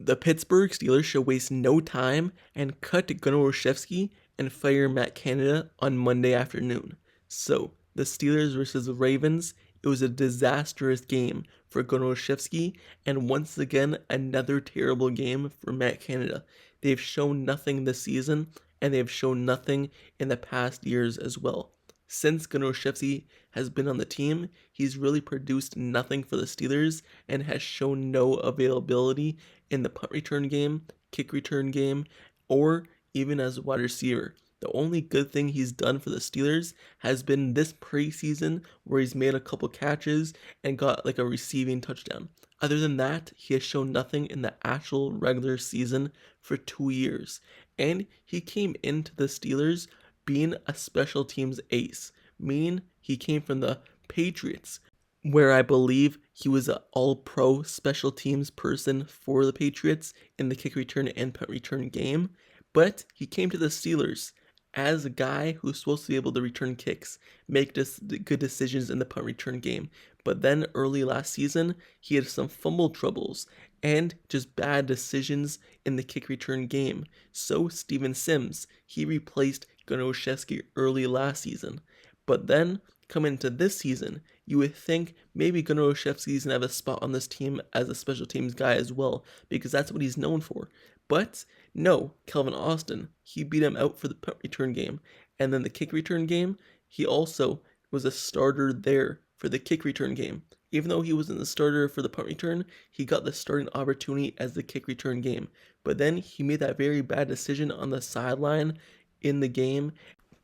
The Pittsburgh Steelers should waste no time and cut Gunnar Olszewski and fire Matt Canada on Monday afternoon. So, the Steelers versus the Ravens, it was a disastrous game for Gunnar Olszewski, and once again, another terrible game for Matt Canada. They've shown nothing this season, and they've shown nothing in the past years as well. Since Gunnar Olszewski has been on the team, he's really produced nothing for the Steelers and has shown no availability in the punt return game, kick return game, or even as a wide receiver. The only good thing he's done for the Steelers has been this preseason where he's made a couple catches and got like a receiving touchdown. Other than that, he has shown nothing in the actual regular season for 2 years. And he came into the Steelers being a special teams ace, meaning he came from the Patriots, where I believe he was an all-pro special teams person for the Patriots in the kick return and punt return game, but he came to the Steelers as a guy who's supposed to be able to return kicks, make good decisions in the punt return game. But then early last season, he had some fumble troubles and just bad decisions in the kick return game. So Steven Sims, he replaced Gunnar Olszewski early last season. But then, coming into this season, you would think maybe Gunnar Olszewski's going to have a spot on this team as a special teams guy as well, because that's what he's known for. But no, Calvin Austin, he beat him out for the punt return game. And then the kick return game, he also was a starter there for the kick return game. Even though he wasn't the starter for the punt return, he got the starting opportunity as the kick return game. But then he made that very bad decision on the sideline in the game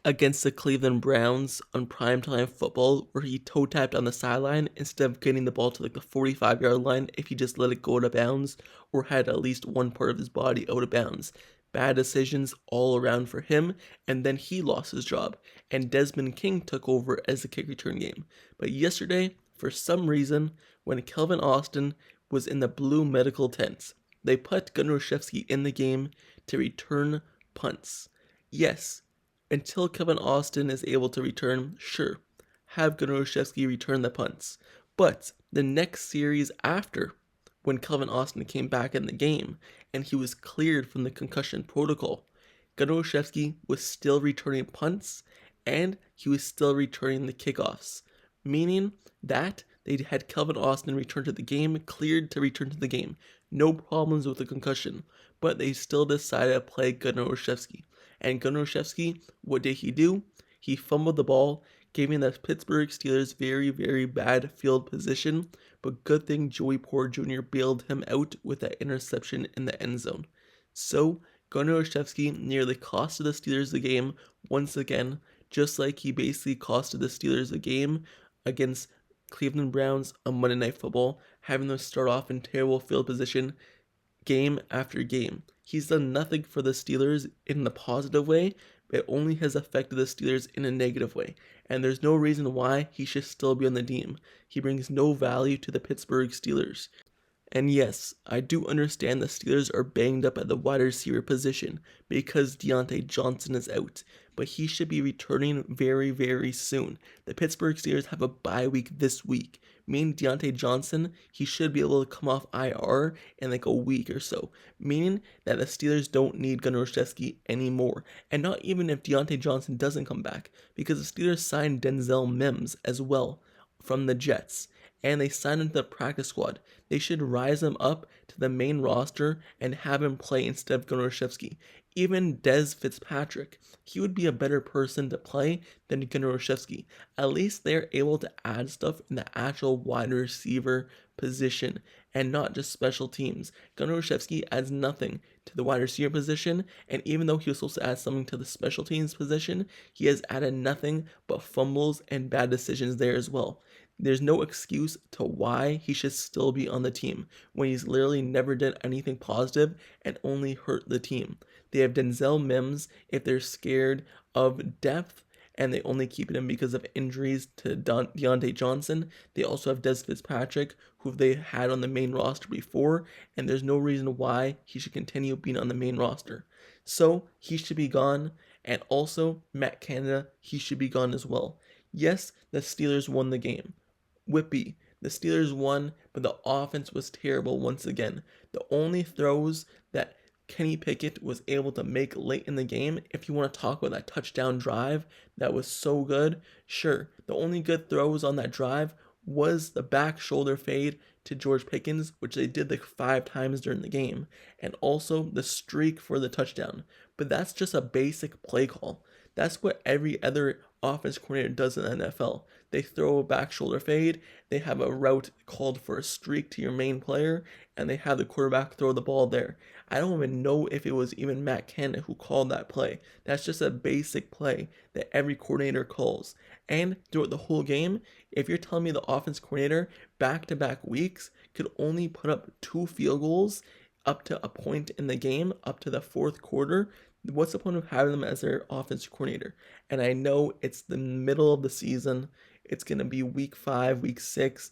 against the Cleveland Browns on primetime football, where he toe tapped on the sideline instead of getting the ball to like the 45-yard line if he just let it go out of bounds or had at least one part of his body out of bounds. Bad decisions all around for him, and then he lost his job, and Desmond King took over as the kick return game. But yesterday, for some reason, when Calvin Austin was in the blue medical tents, they put Gunnar Olszewski in the game to return punts. Yes, until Calvin Austin is able to return, sure, have Gunnar Olszewski return the punts. But the next series after, when Calvin Austin came back in the game and he was cleared from the concussion protocol, Gunnar Olszewski was still returning punts and he was still returning the kickoffs, meaning that they had Calvin Austin return to the game, cleared to return to the game. No problems with the concussion, but they still decided to play Gunnar Olszewski. And Gunnar Olszewski, what did he do? He fumbled the ball, giving the Pittsburgh Steelers very, very bad field position, but good thing Joey Porter Jr. bailed him out with that interception in the end zone. So, Gunnar Olszewski nearly costed the Steelers the game once again, just like he basically costed the Steelers the game against Cleveland Browns on Monday Night Football, having them start off in terrible field position game after game. He's done nothing for the Steelers in the positive way, but it only has affected the Steelers in a negative way. And there's no reason why he should still be on the team. He brings no value to the Pittsburgh Steelers. And yes, I do understand the Steelers are banged up at the wide receiver position because Diontae Johnson is out, but he should be returning very, very soon. The Pittsburgh Steelers have a bye week this week, meaning Diontae Johnson, he should be able to come off IR in like a week or so, meaning that the Steelers don't need Gunnar Olszewski anymore, and not even if Diontae Johnson doesn't come back, because the Steelers signed Denzel Mims as well from the Jets, and they signed him to the practice squad. They should rise him up to the main roster and have him play instead of Gunnar Olszewski. Even Dez Fitzpatrick, he would be a better person to play than Gunnar Olszewski. At least they're able to add stuff in the actual wide receiver position and not just special teams. Gunnar Olszewski adds nothing to the wide receiver position, and even though he was supposed to add something to the special teams position, he has added nothing but fumbles and bad decisions there as well. There's no excuse to why he should still be on the team when he's literally never done anything positive and only hurt the team. They have Denzel Mims if they're scared of depth and they only keep him because of injuries to Diontae Johnson. They also have Dez Fitzpatrick, who they had on the main roster before, and there's no reason why he should continue being on the main roster. So he should be gone, and also Matt Canada, he should be gone as well. Yes, the Steelers won the game. Whippy, The Steelers won, but the offense was terrible once again. The only throws that Kenny Pickett was able to make late in the game, if you want to talk about that touchdown drive that was so good, sure. The only good throws on that drive was the back shoulder fade to George Pickens, which they did like 5 times during the game, and also the streak for the touchdown. But that's just a basic play call. That's what every other offense coordinator does in the NFL. They throw a back shoulder fade, they have a route called for a streak to your main player, and they have the quarterback throw the ball there. I don't even know if it was even Matt Canada who called that play. That's just a basic play that every coordinator calls. And throughout the whole game, if you're telling me the offense coordinator back-to-back weeks could only put up 2 field goals up to a point in the game, up to the 4th quarter, what's the point of having them as their offense coordinator? And I know it's the middle of the season. It's going to be week 5, week 6.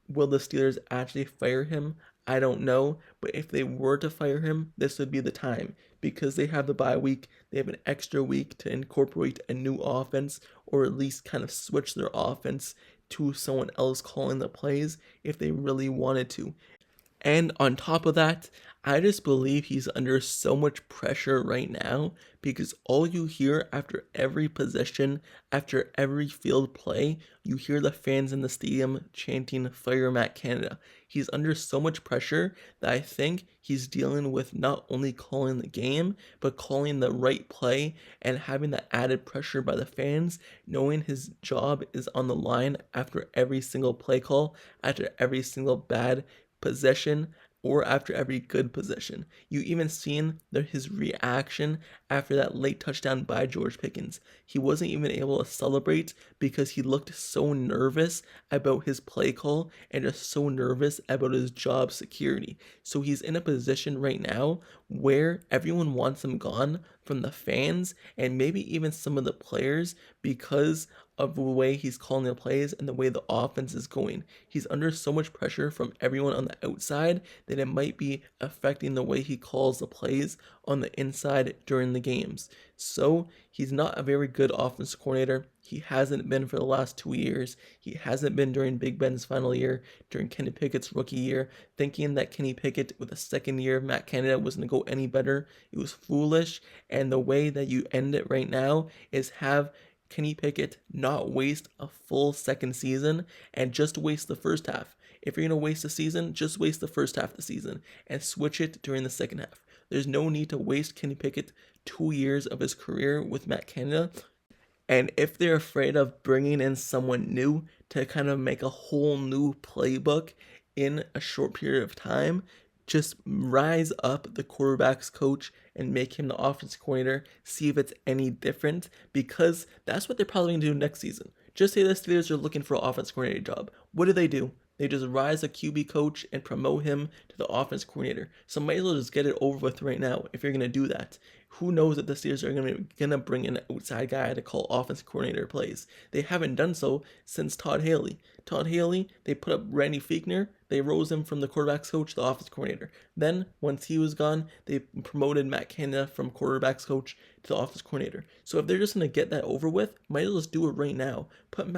Will the Steelers actually fire him? I don't know, but if they were to fire him, this would be the time because they have the bye week. They have an extra week to incorporate a new offense or at least kind of switch their offense to someone else calling the plays if they really wanted to. And on top of that, I just believe he's under so much pressure right now because all you hear after every possession, after every field play, you hear the fans in the stadium chanting, "Fire Matt Canada." He's under so much pressure that I think he's dealing with not only calling the game, but calling the right play and having that added pressure by the fans, knowing his job is on the line after every single play call, after every single bad possession, or after every good possession. You even seen his reaction after that late touchdown by George Pickens. He wasn't even able to celebrate because he looked so nervous about his play call and just so nervous about his job security. So he's in a position right now where everyone wants him gone, from the fans and maybe even some of the players, because of the way he's calling the plays and the way the offense is going. He's under so much pressure from everyone on the outside that it might be affecting the way he calls the plays on the inside during the games. So he's not a very good offense coordinator. He hasn't been for the last 2 years. He hasn't been during Big Ben's final year, during Kenny Pickett's rookie year. Thinking that Kenny Pickett with the second year of Matt Canada was going to go any better, it was foolish. And the way that you end it right now is have Kenny Pickett not waste a full second season and just waste the first half. If you're going to waste a season, just waste the first half of the season and switch it during the second half. There's no need to waste Kenny Pickett 2 years of his career with Matt Canada. And if they're afraid of bringing in someone new to kind of make a whole new playbook in a short period of time, just rise up the quarterback's coach and make him the offense coordinator, see if it's any different, because that's what they're probably going to do next season. Just say the Steelers are looking for an offense coordinator job. What do? They just rise a QB coach and promote him to the offense coordinator. So might as well just get it over with right now if you're going to do that. Who knows if the Steelers are going to bring in an outside guy to call offense coordinator plays. They haven't done so since Todd Haley. Todd Haley, they put up Randy Fichtner. They rose him from the quarterback's coach to the offense coordinator. Then, once he was gone, they promoted Matt Canada from quarterback's coach to the offense coordinator. So if they're just going to get that over with, might as well just do it right now. Put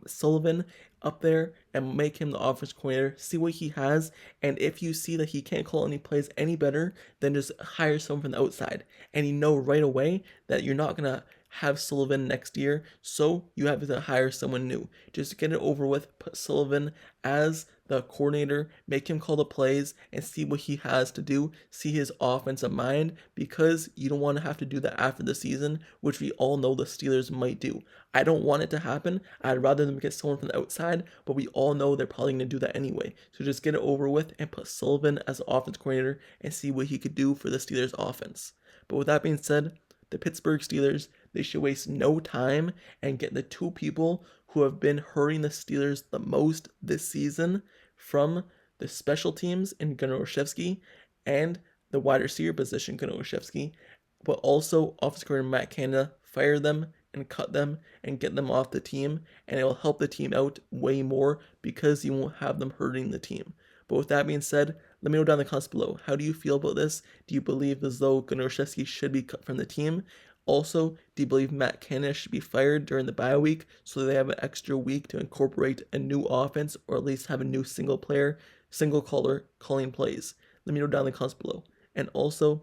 Sullivan up there and make him the offense coordinator, see what he has, and if you see that he can't call any plays any better, then just hire someone from the outside. And you know right away that you're not going to have Sullivan next year, so you have to hire someone new. Just get it over with, put Sullivan as the coordinator, make him call the plays, and see what he has to do, see his offensive mind, because you don't want to have to do that after the season, which we all know the Steelers might do. I don't want it to happen. I'd rather them get someone from the outside, but we all know they're probably going to do that anyway. So just get it over with and put Sullivan as the offense coordinator and see what he could do for the Steelers offense. But with that being said, the Pittsburgh Steelers, they should waste no time and get the 2 people who have been hurting the Steelers the most this season from the special teams in Kwon Alexander and the wide receiver position, Kwon Alexander, but also offensive coordinator Matt Canada, fire them and cut them and get them off the team, and it will help the team out way more because you won't have them hurting the team. But with that being said, let me know down in the comments below. How do you feel about this? Do you believe as though Kwon Alexander should be cut from the team? Also, do you believe Matt Canada should be fired during the bye week so they have an extra week to incorporate a new offense or at least have a new single caller calling plays? Let me know down in the comments below. And also,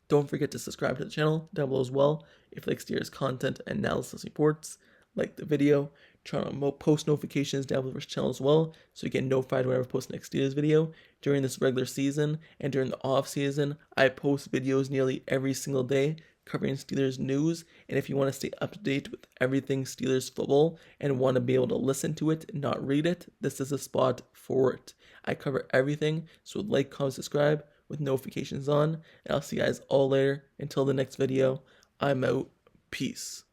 don't forget to subscribe to the channel down below as well. If you like Steelers content and analysis reports, like the video, turn on post notifications down below this channel as well, so you get notified whenever I post next Steelers video. During this regular season and during the off season, I post videos nearly every single day covering Steelers news, and if you want to stay up to date with everything Steelers football and want to be able to listen to it, not read it, this is a spot for it. I cover everything, so like, comment, subscribe with notifications on, and I'll see you guys all later. Until the next video, I'm out. Peace.